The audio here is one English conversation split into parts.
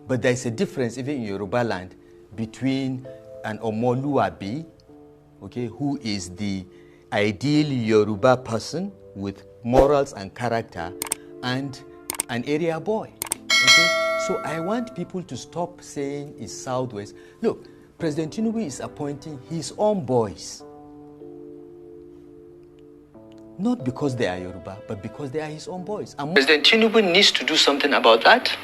But there's a difference even in Yoruba land between an Omoluabi, okay, who is the ideal Yoruba person with morals and character, and an area boy. Okay? So I want people to stop saying it's Southwest. Look, President Tinubu is appointing his own boys. Not because they are Yoruba, but because they are his own boys. And President Tinubu needs to do something about that.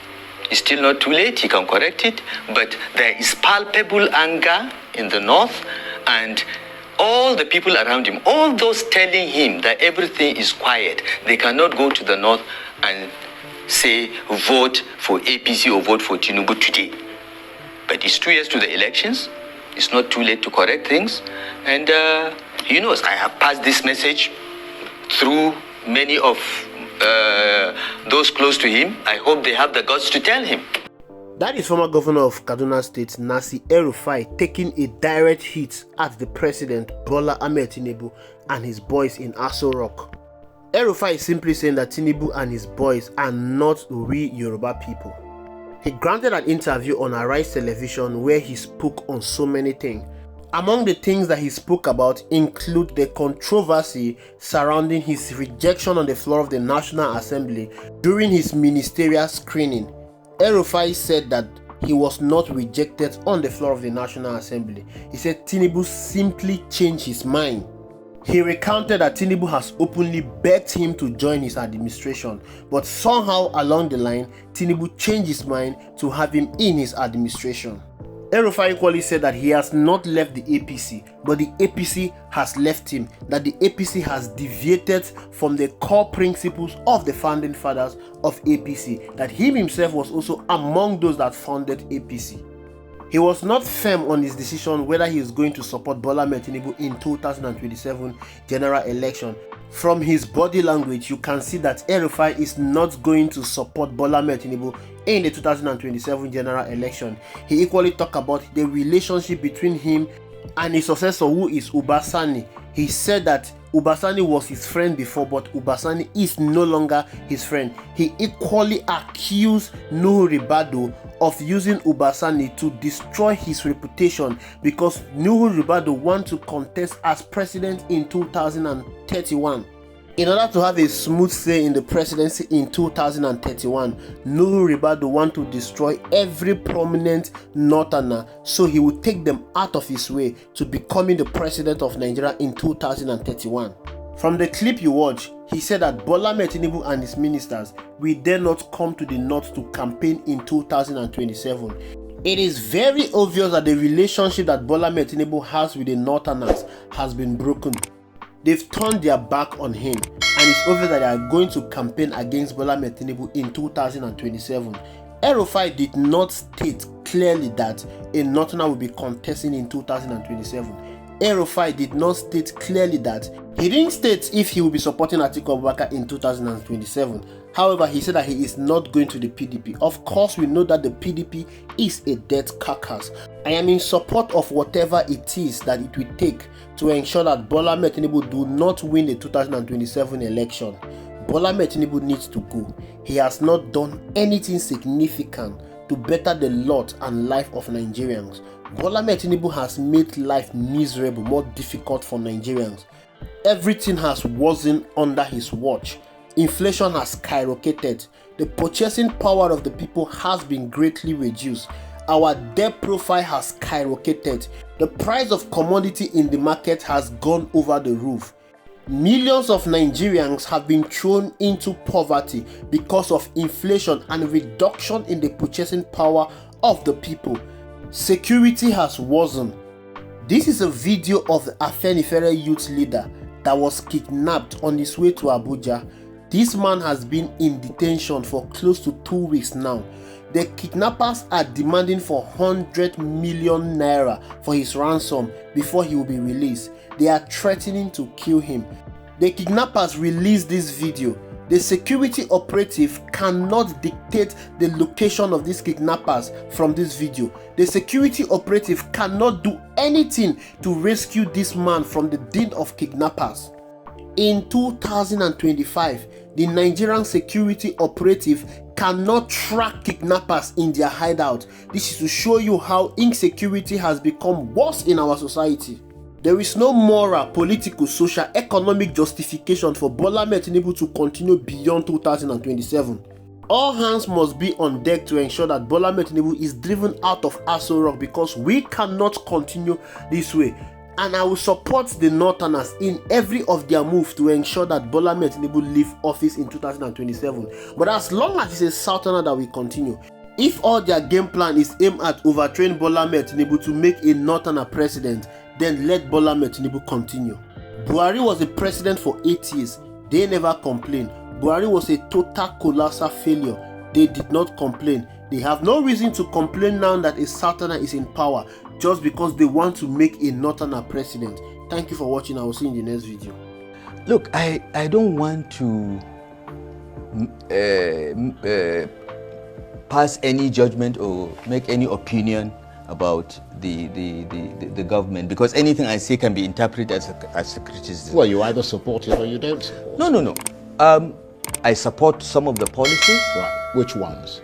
It's still not too late, he can correct it, but there is palpable anger in the north, and all the people around him, all those telling him that everything is quiet, they cannot go to the north and say vote for APC or vote for Tinubu today. But it's 2 years to the elections. It's not too late to correct things. And he knows I have passed this message through many of those close to him. I hope they have the guts to tell him. That is former governor of Kaduna State, Nasir El-Rufai, taking a direct hit at the president, Bola Ahmed Tinubu, and his boys in Aso Rock. El-Rufai is simply saying that Tinubu and his boys are not real Yoruba people. He granted an interview on Arise Television where he spoke on so many things. Among the things that he spoke about include the controversy surrounding his rejection on the floor of the National Assembly during his ministerial screening. El-Rufai said that he was not rejected on the floor of the National Assembly. He said Tinubu simply changed his mind. He recounted that Tinubu has openly begged him to join his administration, but somehow along the line, Tinubu changed his mind to have him in his administration. El-Rufai equally said that he has not left the APC, but the APC has left him, that the APC has deviated from the core principles of the founding fathers of APC, that he himself was also among those that founded APC. He was not firm on his decision whether he is going to support Bola Ahmed Tinubu in 2027 general election. From his body language, you can see that El-Rufai is not going to support Bola Ahmed Tinubu in the 2027 general election. He equally talked about the relationship between him and his successor, who is Uba Sani. He said that Uba Sani was his friend before, but Uba Sani is no longer his friend. He equally accused Nuhu Ribadu of using Uba Sani to destroy his reputation because Nuhu Ribadu wants to contest as president in 2031. In order to have a smooth say in the presidency in 2031, Nuhu Ribadu wants to destroy every prominent Northerner, so he will take them out of his way to becoming the president of Nigeria in 2031. From the clip you watch, he said that Bola Ahmed Tinubu and his ministers will dare not come to the north to campaign in 2027. It is very obvious that the relationship that Bola Ahmed Tinubu has with the Northerners has been broken. They've turned their back on him, and it's obvious that they are going to campaign against Bola Ahmed Tinubu in 2027. El-Rufai did not state clearly that a Northerner will be contesting in 2027. El-Rufai did not state clearly that he didn't state if he will be supporting Atiku Abubakar in 2027. However, he said that he is not going to the PDP. Of course, we know that the PDP is a dead carcass. I am in support of whatever it is that it will take to ensure that Bola Ahmed Tinubu do not win the 2027 election. Bola Ahmed Tinubu needs to go. He has not done anything significant to better the lot and life of Nigerians. Bola Ahmed Tinubu has made life miserable, more difficult for Nigerians. Everything has worsened under his watch. Inflation has skyrocketed. The purchasing power of the people has been greatly reduced. Our debt profile has skyrocketed. The price of commodity in the market has gone over the roof. Millions of Nigerians have been thrown into poverty because of inflation and reduction in the purchasing power of the people. Security has worsened. This is a video of the Afenifere youth leader that was kidnapped on his way to Abuja. This man has been in detention for close to 2 weeks now. The kidnappers are demanding for 100 million naira for his ransom before he will be released. They are threatening to kill him. The kidnappers released this video. The security operative cannot dictate the location of these kidnappers from this video. The security operative cannot do anything to rescue this man from the den of kidnappers. In 2025, The Nigerian security operative cannot track kidnappers in their hideout. This is to show you how insecurity has become worse in our society. There is no moral, political, social, economic justification for Bola Ahmed Tinubu to continue beyond 2027. All hands must be on deck to ensure that Bola Ahmed Tinubu is driven out of Aso Rock, because we cannot continue this way. And I will support the Northerners in every of their moves to ensure that Bola Ahmed Tinubu leave office in 2027. But as long as it's a Southerner that we continue, if all their game plan is aimed at overthrowing Bola Ahmed Tinubu to make a Northerner president, then let Bola Ahmed Tinubu continue. Buhari was the president for 8 years. They never complained. Buhari was a total colossal failure. They did not complain. They have no reason to complain now that a Southerner is in power, just because they want to make a Northerner president. Thank you for watching. I will see you in the next video. Look, I don't want to pass any judgment or make any opinion about the government, because anything I say can be interpreted as a criticism. Well, you either support it or you don't support it. No. I support some of the policies. Right. Which ones?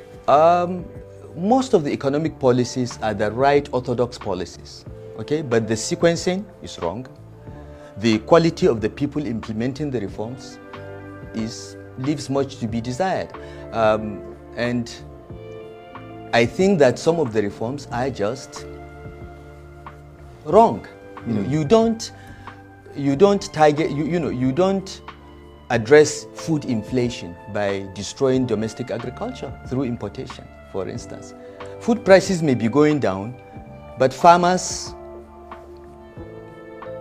Most of the economic policies are the right orthodox policies, okay? But the sequencing is wrong. The quality of the people implementing the reforms leaves much to be desired. And I think that some of the reforms are just wrong. You don't address food inflation by destroying domestic agriculture through importation, for instance. Food prices may be going down, but farmers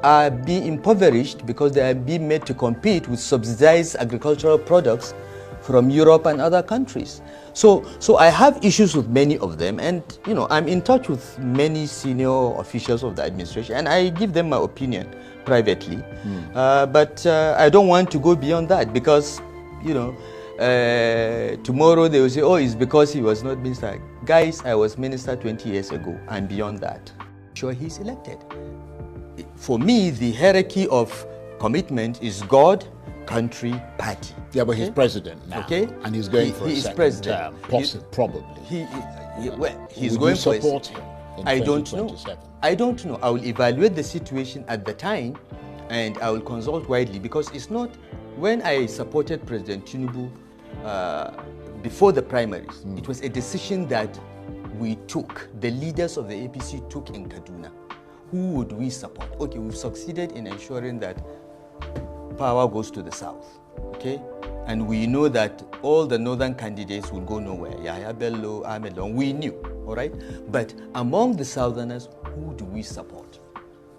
are being impoverished because they are being made to compete with subsidized agricultural products from Europe and other countries. So I have issues with many of them, and I'm in touch with many senior officials of the administration, and I give them my opinion privately. But I don't want to go beyond that, because tomorrow they will say, oh, it's because he was not minister. Guys, I was minister 20 years ago, and beyond that, sure, he's elected. For me, the hierarchy of commitment is God, country, party. Yeah, but he's president now, and he's going for a second term, probably. He's Would going you support him in 2027? I don't know. I will evaluate the situation at the time, and I will consult widely, because it's not, when I supported President Tinubu before the primaries, it was a decision that we took, the leaders of the APC took in Kaduna. Who would we support? Okay, we've succeeded in ensuring that power goes to the south, okay? And we know that all the northern candidates will go nowhere. Yahya Bello, Ahmed Long, we knew, all right? But among the southerners, who do we support?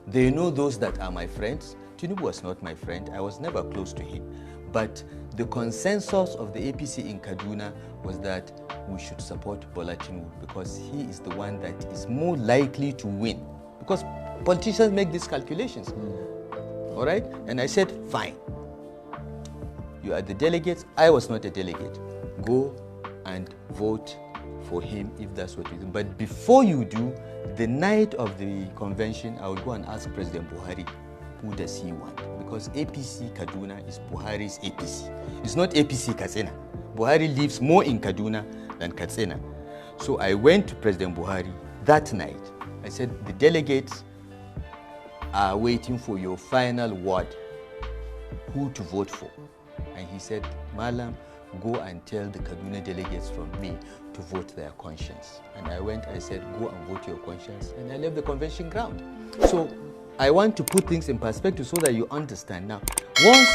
They know those that are my friends. Tinubu was not my friend. I was never close to him. But the consensus of the APC in Kaduna was that we should support Bola Tinubu, because he is the one that is more likely to win. Because politicians make these calculations. All right? And I said, fine. You are the delegates. I was not a delegate. Go and vote for him if that's what you do. But before you do, the night of the convention, I will go and ask President Buhari, who does he want? Because APC Kaduna is Buhari's APC. It's not APC Katsina. Buhari lives more in Kaduna than Katsina. So I went to President Buhari that night. I said, the delegates are waiting for your final word, who to vote for. And he said, Malam, go and tell the Kaduna delegates from me to vote their conscience. And I went, I said, go and vote your conscience. And I left the convention ground. So I want to put things in perspective so that you understand. Now, once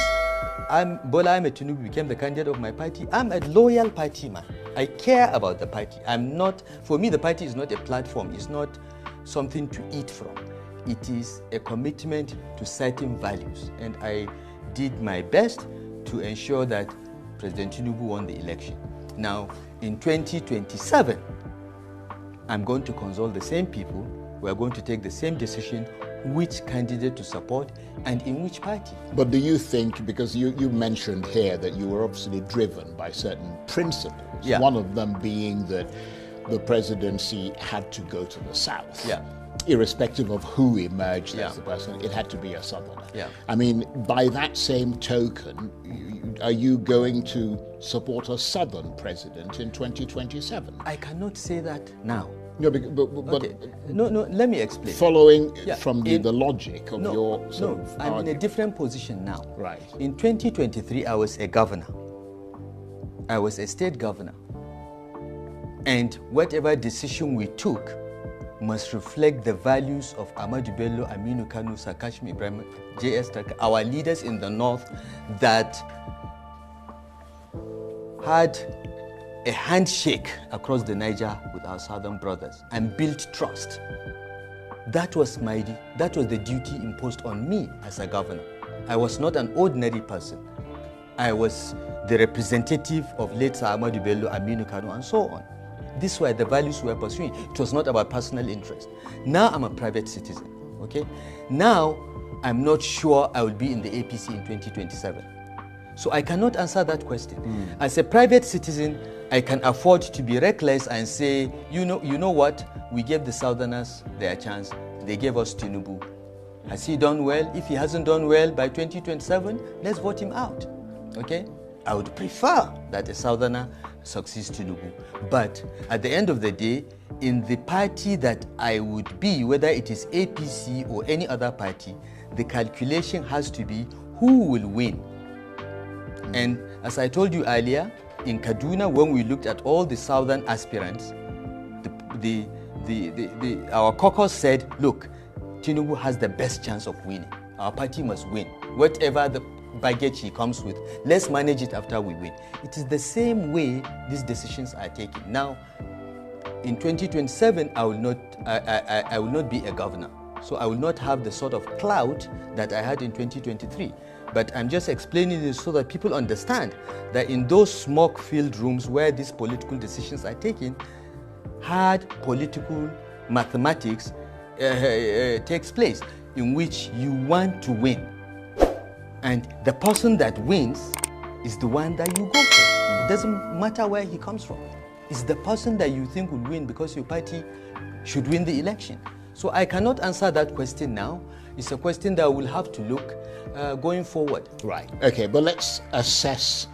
Bola Ahmed Tinubu became the candidate of my party, I'm a loyal party man. I care about the party. For me, the party is not a platform. It's not something to eat from. It is a commitment to certain values. And I did my best to ensure that President Tinubu won the election. Now, in 2027, I'm going to consult the same people. We're going to take the same decision, which candidate to support and in which party. But do you think, because you mentioned here that you were obviously driven by certain principles, one of them being that the presidency had to go to the south. Irrespective of who emerged as the president, it had to be a southerner. I mean, by that same token, Are you going to support a Southern president in 2027? I cannot say that now. No, but okay. No, let me explain. Following from the logic of your I'm in a different position now. Right. In 2023, I was a governor. I was a state governor. And whatever decision we took must reflect the values of Ahmadu Bello, Aminu Kano, Sakashmi Ibrahim, J.S. Taka, our leaders in the north that had a handshake across the Niger with our southern brothers and built trust. That was the duty imposed on me as a governor. I was not an ordinary person. I was the representative of late Sir Ahmadu Bello, Aminu Kano, and so on. These were the values we were pursuing. It was not about personal interest. Now I'm a private citizen, okay? Now I'm not sure I will be in the APC in 2027. So I cannot answer that question. As a private citizen, I can afford to be reckless and say, you know what? We gave the Southerners their chance. They gave us Tinubu. Has he done well? If he hasn't done well by 2027, let's vote him out, okay? I would prefer that a Southerner succeeds Tinubu. But at the end of the day, in the party that I would be, whether it is APC or any other party, the calculation has to be who will win. And as I told you earlier, in Kaduna, when we looked at all the southern aspirants, our caucus said, look, Tinubu has the best chance of winning. Our party must win. Whatever the baggage he comes with, let's manage it after we win. It is the same way these decisions are taken. Now, in 2027, I will not be a governor. So I will not have the sort of clout that I had in 2023. But I'm just explaining this so that people understand that in those smoke-filled rooms where these political decisions are taken, hard political mathematics takes place in which you want to win. And the person that wins is the one that you go for. It doesn't matter where he comes from. It's the person that you think will win because your party should win the election. So I cannot answer that question now. It's a question that we'll have to look going forward. Right. Okay, but let's assess